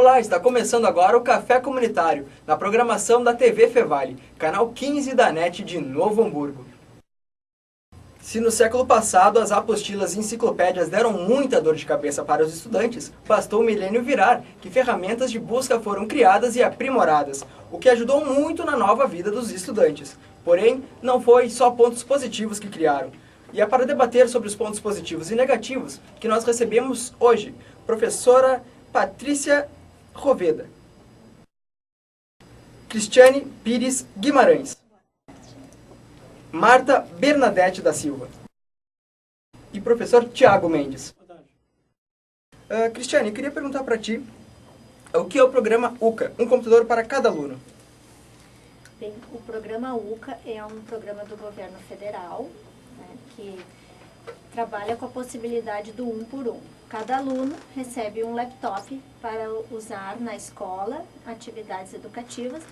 Olá, está começando agora o Café Comunitário, na programação da TV Fevale, canal 15 da NET de Novo Hamburgo. Se no século passado as apostilas e enciclopédias deram muita dor de cabeça para os estudantes, bastou o milênio virar que ferramentas de busca foram criadas e aprimoradas, o que ajudou muito na nova vida dos estudantes. Porém, não foi só pontos positivos que criaram. E é para debater sobre os pontos positivos e negativos que nós recebemos hoje, professora Patrícia Roveda, Cristiane Pires Guimarães, Marta Bernadette da Silva e professor Tiago Mendes. Cristiane, eu queria perguntar para ti o que é o programa UCA, um computador para cada aluno. Bem, o programa UCA é um programa do governo federal, né, que trabalha com a possibilidade do 1 por 1. Cada aluno recebe um laptop para usar na escola, atividades educativas,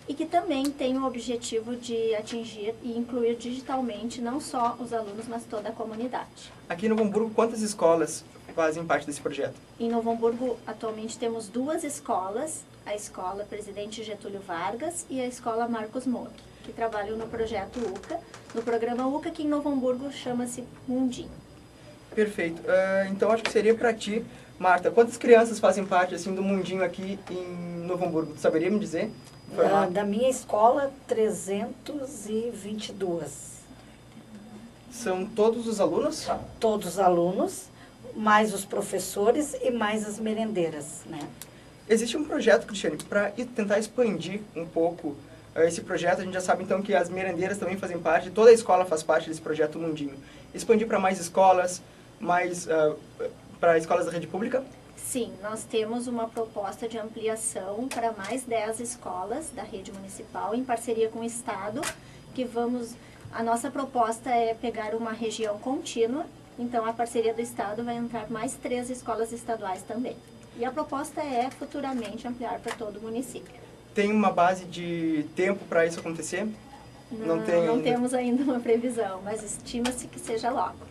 e que também tem o objetivo de atingir e incluir digitalmente não só os alunos, mas toda a comunidade. Aqui em Novo Hamburgo, quantas escolas fazem parte desse projeto? Em Novo Hamburgo, atualmente temos 2 escolas, a Escola Presidente Getúlio Vargas e a Escola Marcos Moura, que trabalham no projeto UCA, no programa UCA, que em Novo Hamburgo chama-se Mundinho. Perfeito. Então acho que seria para ti, Marta, quantas crianças fazem parte assim do Mundinho aqui em Novo Hamburgo? Tu saberia me dizer? Da minha escola, 322. São todos os alunos? Todos os alunos, mais os professores e mais as merendeiras, né? Existe um projeto, Cristiane, para tentar expandir um pouco esse projeto. A gente já sabe então que as merendeiras também fazem parte, toda a escola faz parte desse projeto Mundinho. Expandir para mais escolas, mais para escolas da rede pública? Sim, nós temos uma proposta de ampliação para mais 10 escolas da rede municipal, em parceria com o Estado, a nossa proposta é pegar uma região contínua, então a parceria do Estado vai entrar mais 3 escolas estaduais também. E a proposta é futuramente ampliar para todo o município. Tem uma base de tempo para isso acontecer? Não temos ainda uma previsão, mas estima-se que seja logo.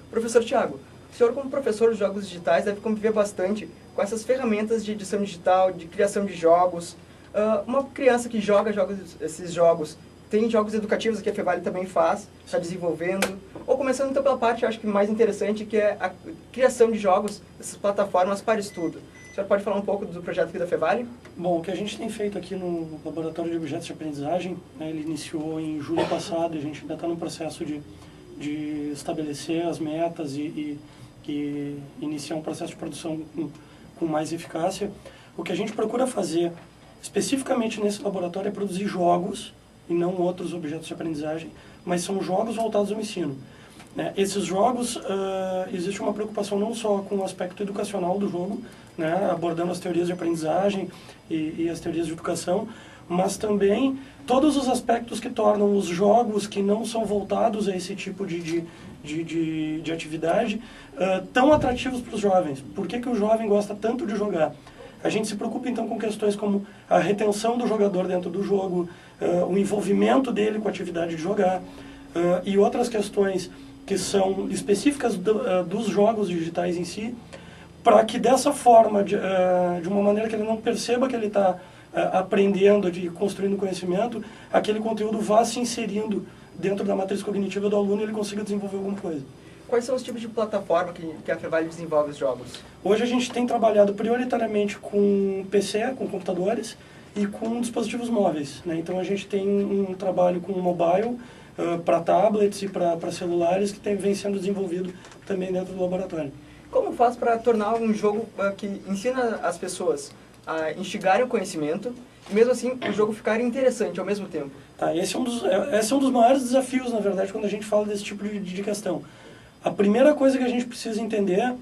Professor Tiago, o senhor como professor de jogos digitais deve conviver bastante com essas ferramentas de edição digital, de criação de jogos. Uma criança que joga esses jogos, tem jogos educativos que a Fevale também faz, está desenvolvendo. Ou começando então pela parte, acho que mais interessante, que é a criação de jogos, dessas plataformas para estudo. O senhor pode falar um pouco do projeto aqui da Fevale? Bom, o que a gente tem feito aqui no Laboratório de Objetos de Aprendizagem, né, ele iniciou em julho passado e a gente ainda está no processo de estabelecer as metas e iniciar um processo de produção com mais eficácia. O que a gente procura fazer, especificamente nesse laboratório, é produzir jogos e não outros objetos de aprendizagem, mas são jogos voltados ao ensino. Né? Esses jogos, existe uma preocupação não só com o aspecto educacional do jogo, né, abordando as teorias de aprendizagem e as teorias de educação, mas também todos os aspectos que tornam os jogos que não são voltados a esse tipo de atividade tão atrativos para os jovens. Por que o jovem gosta tanto de jogar? A gente se preocupa então com questões como a retenção do jogador dentro do jogo, o envolvimento dele com a atividade de jogar e outras questões que são específicas dos jogos digitais em si, para que dessa forma, de uma maneira que ele não perceba que ele está aprendendo e construindo conhecimento, aquele conteúdo vá se inserindo dentro da matriz cognitiva do aluno e ele consiga desenvolver alguma coisa. Quais são os tipos de plataforma que a Fevale desenvolve os jogos? Hoje a gente tem trabalhado prioritariamente com PC, com computadores e com dispositivos móveis, né? Então a gente tem um trabalho com mobile para tablets e para celulares que vem sendo desenvolvido também dentro do laboratório. Como faz para tornar um jogo que ensina as pessoas a instigarem o conhecimento e mesmo assim o jogo ficar interessante ao mesmo tempo? Tá, esse é um dos maiores desafios, na verdade, quando a gente fala desse tipo de questão. A primeira coisa que a gente precisa entender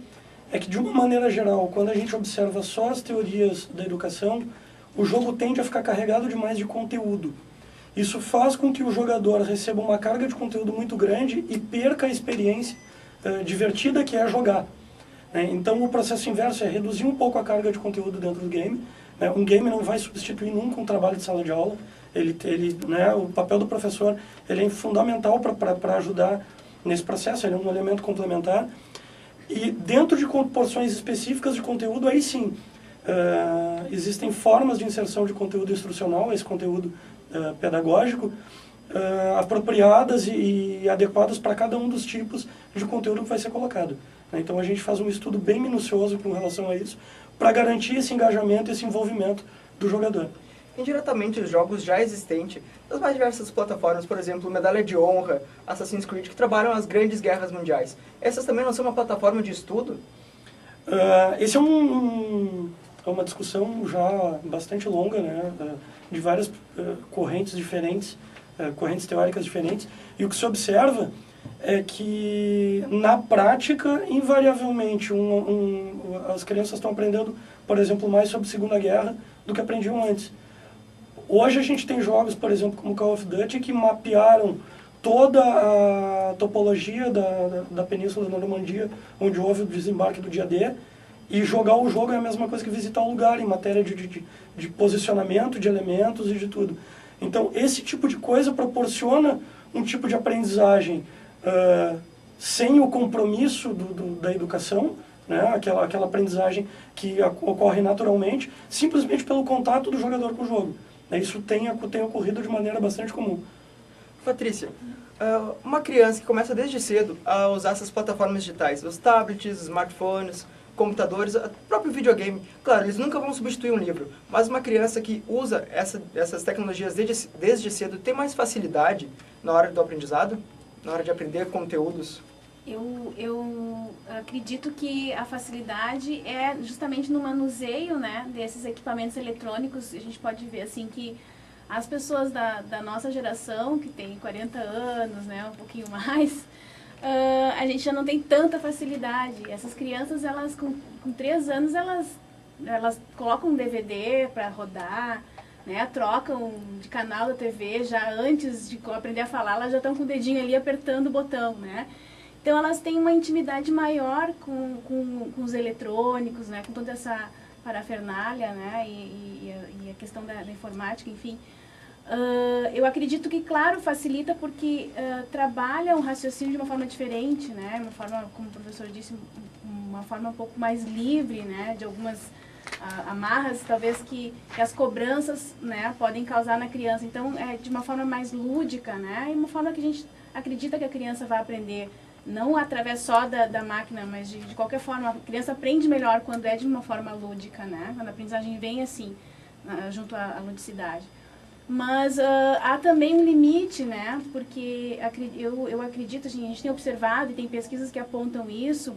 é que, de uma maneira geral, quando a gente observa só as teorias da educação, o jogo tende a ficar carregado demais de conteúdo. Isso faz com que o jogador receba uma carga de conteúdo muito grande e perca a experiência divertida que é jogar. Então o processo inverso é reduzir um pouco a carga de conteúdo dentro do game. Um game não vai substituir nunca um trabalho de sala de aula. O papel do professor ele é fundamental para ajudar nesse processo, ele é um elemento complementar. E dentro de porções específicas de conteúdo, aí sim, Existem formas de inserção de conteúdo instrucional, esse conteúdo pedagógico, apropriadas e adequadas para cada um dos tipos de conteúdo que vai ser colocado. Então a gente faz um estudo bem minucioso com relação a isso, para garantir esse engajamento, esse envolvimento do jogador. Indiretamente, os jogos já existentes das mais diversas plataformas, por exemplo, Medalha de Honra, Assassin's Creed, que trabalham as grandes guerras mundiais, essas também não são uma plataforma de estudo? Esse é uma discussão já bastante longa, né, de várias correntes diferentes, correntes teóricas diferentes, e o que se observa é que, na prática, invariavelmente, as crianças estão aprendendo, por exemplo, mais sobre a Segunda Guerra do que aprendiam antes. Hoje a gente tem jogos, por exemplo, como Call of Duty, que mapearam toda a topologia da Península da Normandia, onde houve o desembarque do dia D, e jogar o jogo é a mesma coisa que visitar o lugar, em matéria de posicionamento, de elementos e de tudo. Então, esse tipo de coisa proporciona um tipo de aprendizagem sem o compromisso da educação, né? Aquela aprendizagem que ocorre naturalmente, simplesmente pelo contato do jogador com o jogo. Isso tem ocorrido de maneira bastante comum. Patrícia, uma criança que começa desde cedo a usar essas plataformas digitais, os tablets, os smartphones, computadores, o próprio videogame, claro, eles nunca vão substituir um livro, mas uma criança que usa essas tecnologias desde cedo tem mais facilidade na hora do aprendizado, na hora de aprender conteúdos? Eu acredito que a facilidade é justamente no manuseio, né, desses equipamentos eletrônicos. A gente pode ver assim que as pessoas da nossa geração, que tem 40 anos, né, um pouquinho mais, a gente já não tem tanta facilidade. Essas crianças, elas com 3 anos, elas colocam um DVD para rodar, né, trocam de canal da TV, já antes de aprender a falar, elas já estão com o dedinho ali apertando o botão, né. Então, elas têm uma intimidade maior com os eletrônicos, né, com toda essa parafernália, né, e a questão da informática, enfim. Eu acredito que, claro, facilita porque trabalha um raciocínio de uma forma diferente, né, uma forma, como o professor disse, uma forma um pouco mais livre, né, de algumas amarras, talvez, que as cobranças, né, podem causar na criança. Então, é de uma forma mais lúdica, né, e uma forma que a gente acredita que a criança vai aprender, não através só da máquina, mas de qualquer forma. A criança aprende melhor quando é de uma forma lúdica, né? Quando a aprendizagem vem assim, junto à ludicidade. Mas há também um limite, né? Porque eu acredito, assim, a gente tem observado e tem pesquisas que apontam isso,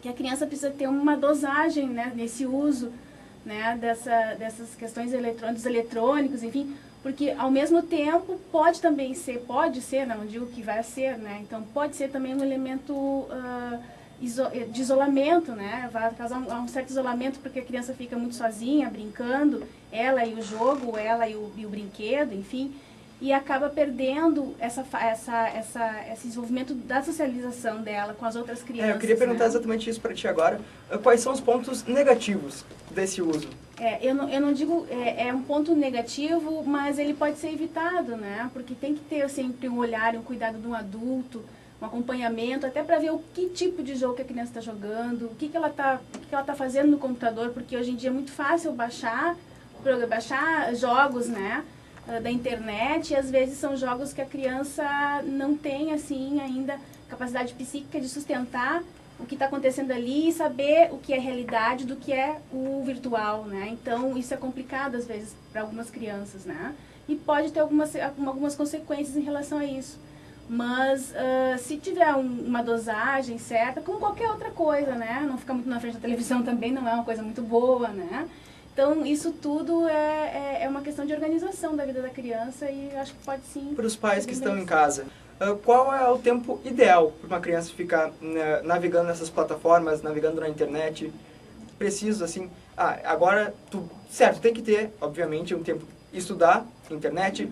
que a criança precisa ter uma dosagem, né, nesse uso, né, dessas questões dos eletrônicos, enfim. Porque, ao mesmo tempo, pode ser, não digo que vai ser, né? Então, pode ser também um elemento de isolamento, né? Vai causar um certo isolamento porque a criança fica muito sozinha, brincando, ela e o jogo, ela e o brinquedo, enfim, e acaba perdendo esse desenvolvimento da socialização dela com as outras crianças. Eu queria perguntar, né? exatamente isso para ti agora. Quais são os pontos negativos desse uso? Eu não digo, é um ponto negativo, mas ele pode ser evitado, né? Porque tem que ter sempre um olhar, um cuidado de um adulto, um acompanhamento, até para ver o que tipo de jogo que a criança está jogando, o que ela tá fazendo no computador, porque hoje em dia é muito fácil baixar jogos, né, da internet, e às vezes são jogos que a criança não tem, assim, ainda capacidade psíquica de sustentar o que está acontecendo ali e saber o que é realidade do que é o virtual, né? Então, isso é complicado, às vezes, para algumas crianças, né? E pode ter algumas consequências em relação a isso. Mas, se tiver uma dosagem certa, como qualquer outra coisa, né? Não ficar muito na frente da televisão também não é uma coisa muito boa, né? Então, isso tudo é uma questão de organização da vida da criança e eu acho que pode sim... Para os pais que estão em casa, qual é o tempo ideal para uma criança ficar navegando nessas plataformas, navegando na internet? Preciso, assim... agora, certo, tem que ter, obviamente, um tempo estudar, internet,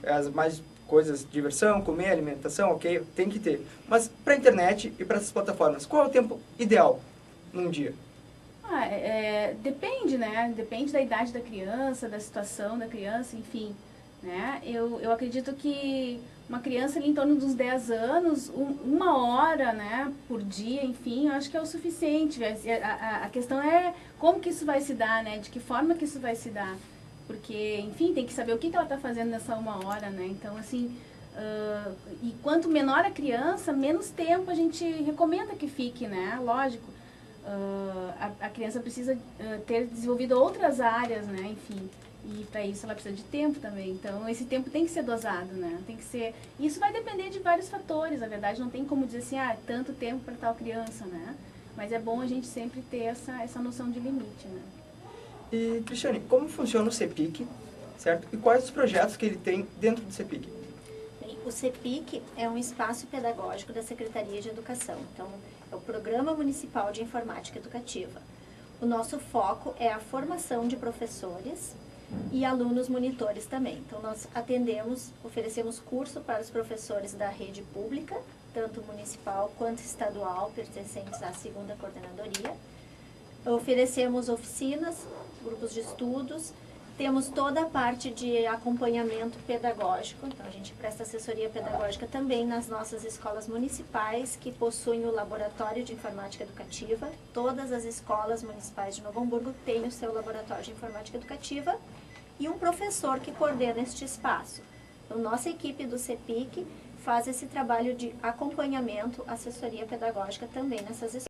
as mais coisas, diversão, comer, alimentação, ok, tem que ter. Mas para a internet e para essas plataformas, qual é o tempo ideal num dia? Depende, né? Depende da idade da criança, da situação da criança, enfim. né? Eu acredito que uma criança ali em torno dos 10 anos, uma hora, né, por dia, enfim, eu acho que é o suficiente. A questão é como que isso vai se dar, né? De que forma que isso vai se dar. Porque, enfim, tem que saber o que ela está fazendo nessa uma hora, né? Então, assim, e quanto menor a criança, menos tempo a gente recomenda que fique, né? Lógico, a criança precisa ter desenvolvido outras áreas, né? Enfim, e para isso ela precisa de tempo também. Então, esse tempo tem que ser dosado, né? Tem que ser... Isso vai depender de vários fatores, na verdade, não tem como dizer assim, tanto tempo para tal criança, né? Mas é bom a gente sempre ter essa noção de limite, né? E, Cristiane, como funciona o CEPIC, certo? E quais os projetos que ele tem dentro do CEPIC? Bem, o CEPIC é um espaço pedagógico da Secretaria de Educação. Então, é o Programa Municipal de Informática Educativa. O nosso foco é a formação de professores e alunos monitores também. Então, nós oferecemos curso para os professores da rede pública, tanto municipal quanto estadual, pertencentes à 2ª Coordenadoria. Oferecemos oficinas, grupos de estudos, temos toda a parte de acompanhamento pedagógico, então a gente presta assessoria pedagógica também nas nossas escolas municipais, que possuem o Laboratório de Informática Educativa. Todas as escolas municipais de Novo Hamburgo têm o seu Laboratório de Informática Educativa e um professor que coordena este espaço. Então, nossa equipe do CEPIC faz esse trabalho de acompanhamento, assessoria pedagógica também nessas escolas.